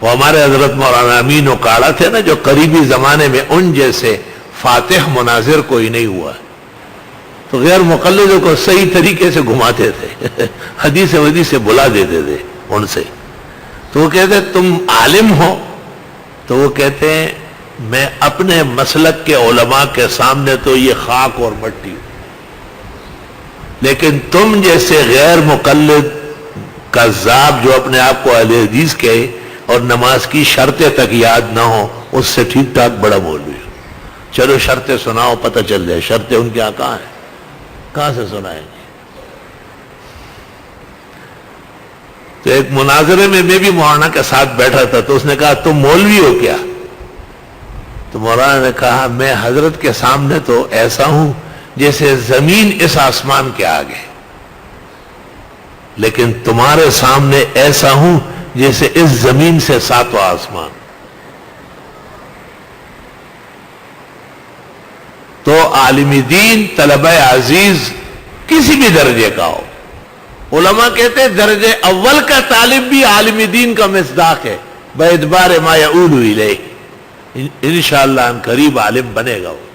وہ ہمارے حضرت مولانا امین اکاڑا تھے نا، جو قریبی زمانے میں ان جیسے فاتح مناظر کوئی نہیں ہوا، تو غیر مقلدوں کو صحیح طریقے سے گھماتے تھے، حدیث ودیث سے بلا دیتے تھے ان سے. تو وہ کہتے تم عالم ہو؟ تو وہ کہتے ہیں میں اپنے مسلک کے علماء کے سامنے تو یہ خاک اور مٹی ہوں، لیکن تم جیسے غیر مقلد کذاب جو اپنے آپ کو اہل حدیث کہے اور نماز کی شرطیں تک یاد نہ ہو، اس سے ٹھیک ٹھاک بڑا مولوی ہو. چلو شرطیں سناؤ، پتہ چل جائے شرطیں ان کے یہاں کہاں ہیں، کہاں سے سنائیں گے. تو ایک مناظرے میں بھی مولانا کے ساتھ بیٹھا تھا، تو اس نے کہا تم مولوی ہو کیا؟ تو مولانا نے کہا میں حضرت کے سامنے تو ایسا ہوں جیسے زمین اس آسمان کے آگے، لیکن تمہارے سامنے ایسا ہوں جیسے اس زمین سے ساتواں آسمان. تو عالم دین طلبہ عزیز کسی بھی درجے کا ہو، علماء کہتے ہیں درجے اول کا طالب بھی عالم دین کا مصداق ہے، باعتبار ما یعول الیہ، انشاءاللہ ان قریب عالم بنے گا وہ.